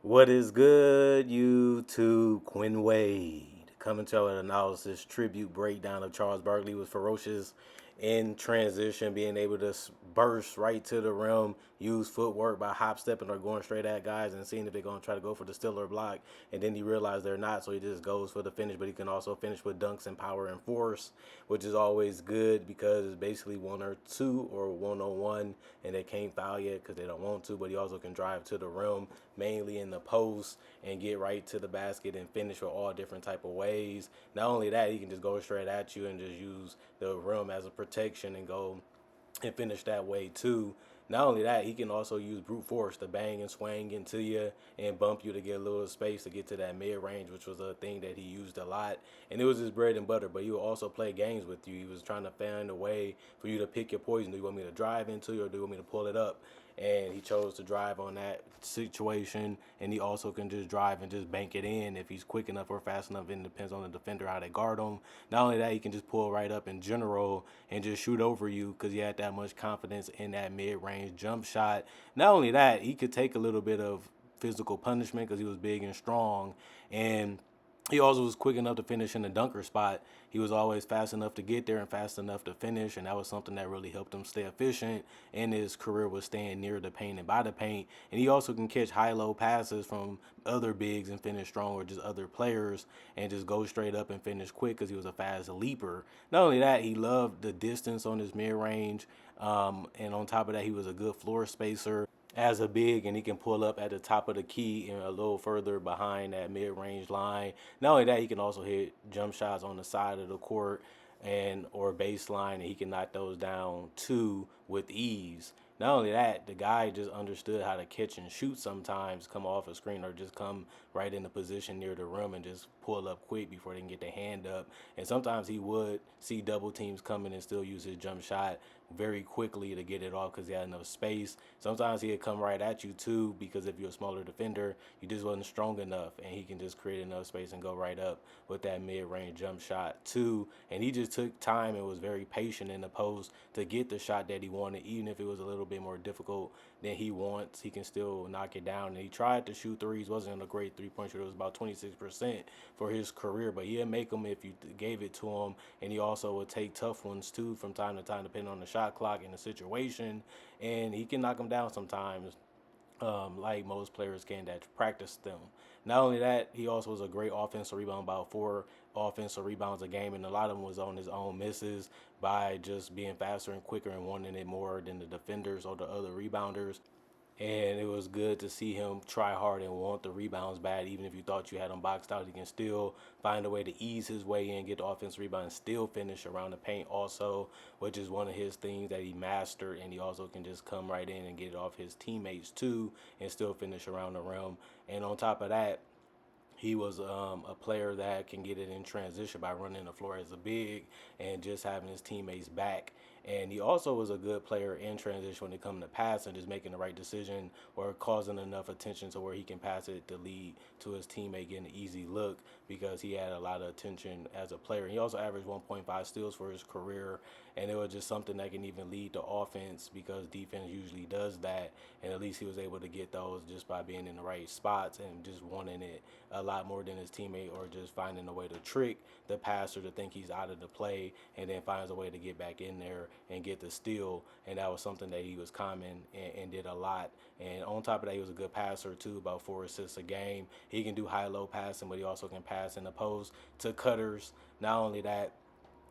What is good, YouTube? Quinn Wade coming to our analysis tribute breakdown of Charles Barkley was ferocious in transition, being able to burst right to the rim, use footwork by hop stepping or going straight at guys and seeing if they're going to try to go for the steal or block. And then he realized they're not, so he just goes for the finish. But he can also finish with dunks and power and force, which is always good because it's basically one or two or one on one, and they can't foul yet because they don't want to. But he also can drive to the rim, mainly in the post, and get right to the basket and finish with all different type of ways. Not only that, he can just go straight at you and just use the rim as a protection and go and finish that way too. Not only that, he can also use brute force to bang and swing into you and bump you to get a little space to get to that mid range, which was a thing that he used a lot. And it was his bread and butter, but he would also play games with you. He was trying to find a way for you to pick your poison. Do you want me to drive into you or do you want me to pull it up? And he chose to drive on that situation, and he also can just drive and just bank it in if he's quick enough or fast enough. It depends on the defender how they guard him. Not only that, he can just pull right up in general and just shoot over you because he had that much confidence in that mid-range jump shot. Not only that, he could take a little bit of physical punishment because he was big and strong, and he also was quick enough to finish in the dunker spot. He was always fast enough to get there and fast enough to finish, and that was something that really helped him stay efficient. And his career was staying near the paint and by the paint. And he also can catch high-low passes from other bigs and finish strong, or just other players, and just go straight up and finish quick because he was a fast leaper. Not only that, he loved the distance on his mid-range, and on top of that, he was a good floor spacer as a big, and he can pull up at the top of the key and a little further behind that mid-range line. Not only that, he can also hit jump shots on the side of the court and or baseline, and he can knock those down too with ease. Not only that, the guy just understood how to catch and shoot sometimes, come off a screen or just come right in the position near the rim and just pull up quick before they can get their hand up. And sometimes he would see double teams coming and still use his jump shot very quickly to get it off because he had enough space. Sometimes he'd come right at you too because if you're a smaller defender, you just wasn't strong enough, and he can just create enough space and go right up with that mid-range jump shot too. And he just took time and was very patient in the post to get the shot that he wanted, even if it was a little bit more difficult than he wants. He can still knock it down. And he tried to shoot threes, wasn't a great three-point shooter. It was about 26% for his career, but he'd make them if you gave it to him. And he also would take tough ones too from time to time, depending on the shot clock and the situation. And he can knock them down sometimes, like most players can that practice them. Not only that, he also was a great offensive rebound, about 4 offensive rebounds a game, and a lot of them was on his own misses by just being faster and quicker and wanting it more than the defenders or the other rebounders. And it was good to see him try hard and want the rebounds bad. Even if you thought you had him boxed out, he can still find a way to ease his way in, get the offensive rebound, and still finish around the paint also, which is one of his things that he mastered. And he also can just come right in and get it off his teammates too and still finish around the rim. And on top of that, he was a player that can get it in transition by running the floor as a big and just having his teammates back. And he also was a good player in transition when it comes to passing, just making the right decision or causing enough attention to where he can pass it to lead to his teammate getting an easy look because he had a lot of attention as a player. He also averaged 1.5 steals for his career, and it was just something that can even lead to offense because defense usually does that. And at least he was able to get those just by being in the right spots and just wanting it a lot more than his teammate, or just finding a way to trick the passer to think he's out of the play and then finds a way to get back in there and get the steal. And that was something that he was common and did a lot. And on top of that, he was a good passer too, about 4 assists a game. He can do high-low passing, but he also can pass in the post to cutters. Not only that,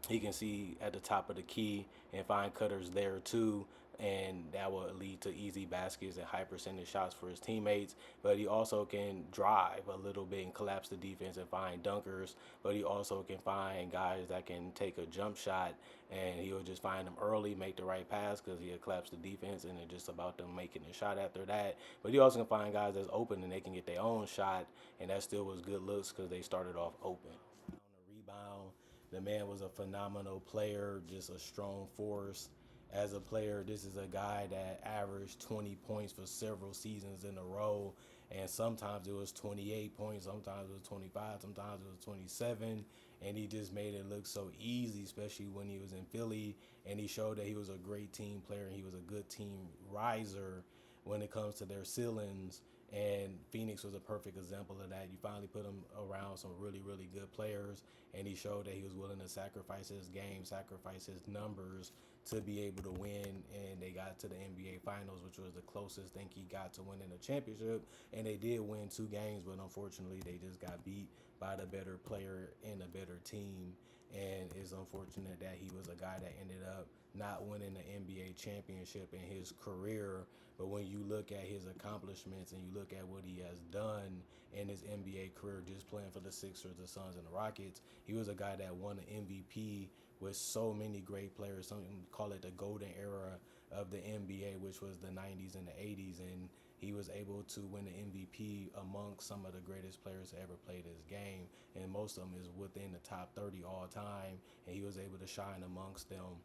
he can see at the top of the key and find cutters there too, and that will lead to easy baskets and high percentage shots for his teammates. But he also can drive a little bit and collapse the defense and find dunkers. But he also can find guys that can take a jump shot, and he'll just find them early, make the right pass because he'll collapse the defense, and it's just about them making the shot after that. But he also can find guys that's open and they can get their own shot, and that still was good looks because they started off open. On the rebound, the man was a phenomenal player, just a strong force. As a player, this is a guy that averaged 20 points for several seasons in a row. And sometimes it was 28 points, sometimes it was 25, sometimes it was 27. And he just made it look so easy, especially when he was in Philly. And he showed that he was a great team player and he was a good team riser when it comes to their ceilings. And Phoenix was a perfect example of that. You finally put him around some really, really good players, and he showed that he was willing to sacrifice his game, sacrifice his numbers to be able to win. And they got to the NBA Finals, which was the closest thing he got to winning a championship. And they did win 2 games, but unfortunately, they just got beat by the better player and a better team. And it's unfortunate that he was a guy that ended up not winning the NBA championship in his career. But when you look at his accomplishments and you look at what he has done in his NBA career, just playing for the Sixers, the Suns, and the Rockets, he was a guy that won an MVP with so many great players. Some call it the golden era of the NBA, which was the 90s and the 80s. And he was able to win the MVP amongst some of the greatest players to ever play this game. And most of them is within the top 30 all time. And he was able to shine amongst them.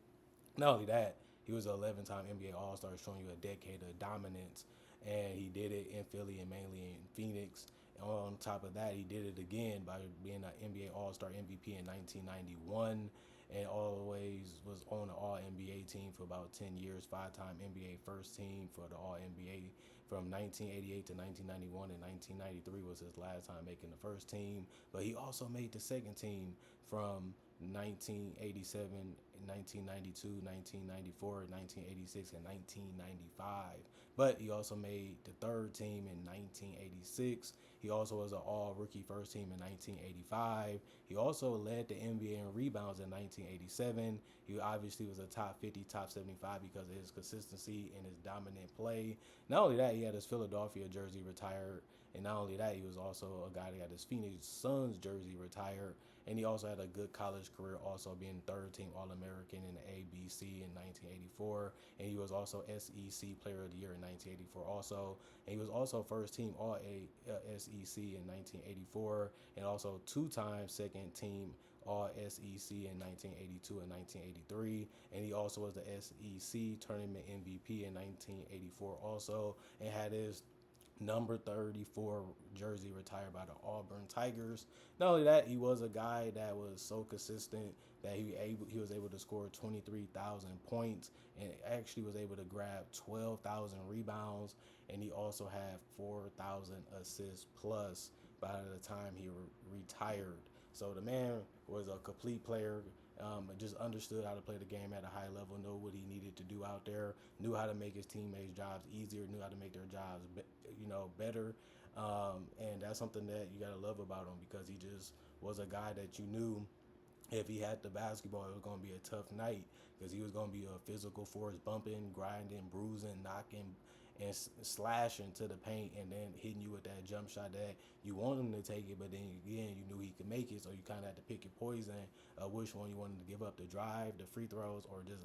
Not only that, he was an 11-time NBA All-Star, showing you a decade of dominance, and he did it in Philly and mainly in Phoenix. And on top of that, he did it again by being an NBA All-Star MVP in 1991, and always was on the All-NBA team for about 10 years, 5-time NBA first team for the All-NBA from 1988 to 1991, and 1993 was his last time making the first team. But he also made the second team from 1987, 1992, 1994, 1986, and 1995. But he also made the third team in 1986. He also was an all rookie first team in 1985. He also led the NBA in rebounds in 1987. He obviously was a top 50, top 75 because of his consistency and his dominant play. Not only that, he had his Philadelphia jersey retired. And not only that, he was also a guy that got his Phoenix Suns jersey retired. And he also had a good college career, also being third team All-American in the ABC in 1984. And he was also SEC Player of the Year in 1984 also. And he was also first team All-SEC in 1984, and also 2-time second team All-SEC in 1982 and 1983. And he also was the SEC Tournament MVP in 1984 also, and had his number 34 jersey retired by the Auburn Tigers. Not only that, he was a guy that was so consistent that he was able to score 23,000 points, and actually was able to grab 12,000 rebounds, and he also had 4,000 assists plus by the time he retired. So the man was a complete player. Just understood how to play the game at a high level, know what he needed to do out there, knew how to make his teammates' jobs easier, knew how to make their jobs, better. And that's something that you gotta love about him, because he just was a guy that you knew if he had the basketball, it was going to be a tough night, because he was going to be a physical force, bumping, grinding, bruising, knocking, and slashing to the paint, and then hitting you with that jump shot that you want him to take it, but then again, you knew he could make it, so you kind of had to pick your poison, which one you wanted to give up, the drive, the free throws, or just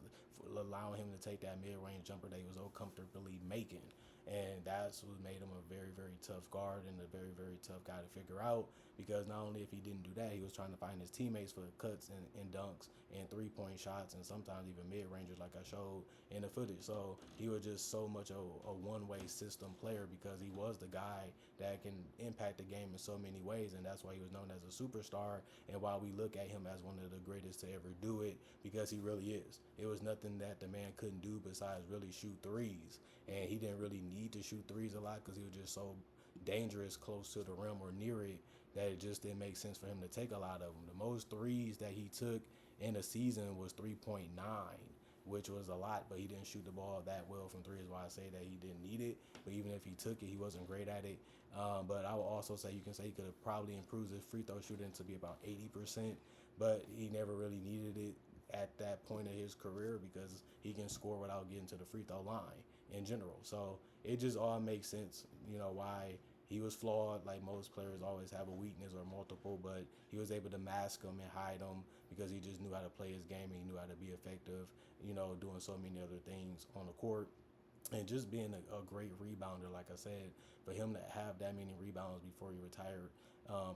allowing him to take that mid-range jumper that he was so comfortably making. And that's what made him a very, very tough guard and a very, very tough guy to figure out, because not only if he didn't do that, he was trying to find his teammates for cuts and dunks and three-point shots, and sometimes even mid-rangers like I showed in the footage. So he was just so much a one-way system player, because he was the guy that can impact the game in so many ways, and that's why he was known as a superstar, and why we look at him as one of the greatest to ever do it, because he really is. It was nothing that the man couldn't do besides really shoot threes, and he didn't really need to shoot threes a lot, because he was just so dangerous close to the rim or near it that it just didn't make sense for him to take a lot of them. The most threes that he took in a season was 3.9, which was a lot, but he didn't shoot the ball that well from three, is why I say that he didn't need it. But even if he took it, he wasn't great at it. But I will also say, you can say he could have probably improved his free throw shooting to be about 80%, but he never really needed it at that point of his career, because he can score without getting to the free throw line in general. So it just all makes sense, why he was flawed. Like most players always have a weakness or multiple, but he was able to mask them and hide them, because he just knew how to play his game, and he knew how to be effective, doing so many other things on the court. And just being a great rebounder, like I said, for him to have that many rebounds before he retired,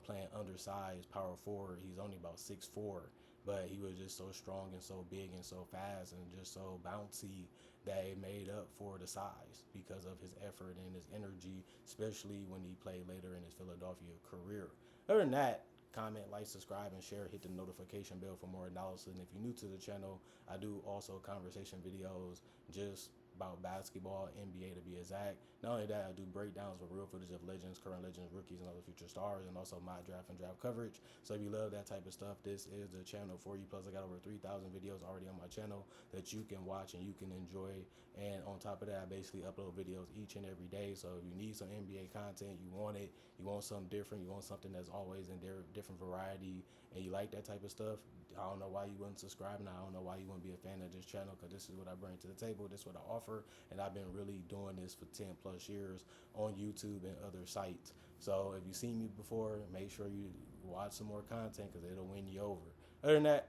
playing undersized power forward, he's only about 6'4", but he was just so strong and so big and so fast and just so bouncy that it made up for the size, because of his effort and his energy, especially when he played later in his Philadelphia career. Other than that, comment, like, subscribe, and share. Hit the notification bell for more analysis. And if you're new to the channel, I do also conversation videos just about basketball, NBA to be exact. Not only that, I do breakdowns with real footage of legends, current legends, rookies, and other future stars, and also mock draft and draft coverage. So if you love that type of stuff, this is the channel for you. Plus, I got over 3,000 videos already on my channel that you can watch and you can enjoy. And on top of that, I basically upload videos each and every day. So if you need some NBA content, you want it, you want something different, you want something that's always in there, different variety, and you like that type of stuff, I don't know why you wouldn't subscribe, and I don't know why you wouldn't be a fan of this channel, because this is what I bring to the table, this is what I offer, and I've been really doing this for 10 plus years on YouTube and other sites. So if you've seen me before, make sure you watch some more content, because it'll win you over. Other than that,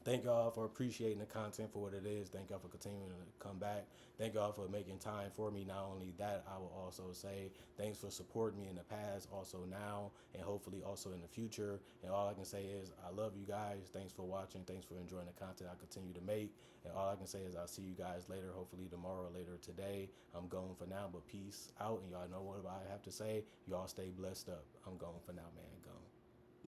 thank y'all for appreciating the content for what it is. Thank y'all for continuing to come back. Thank y'all for making time for me. Not only that, I will also say thanks for supporting me in the past, also now, and hopefully also in the future. And all I can say is I love you guys. Thanks for watching. Thanks for enjoying the content I continue to make. And all I can say is I'll see you guys later, hopefully tomorrow or later today. I'm going for now, but peace out. And y'all know what I have to say. Y'all stay blessed up. I'm going for now, man. Go.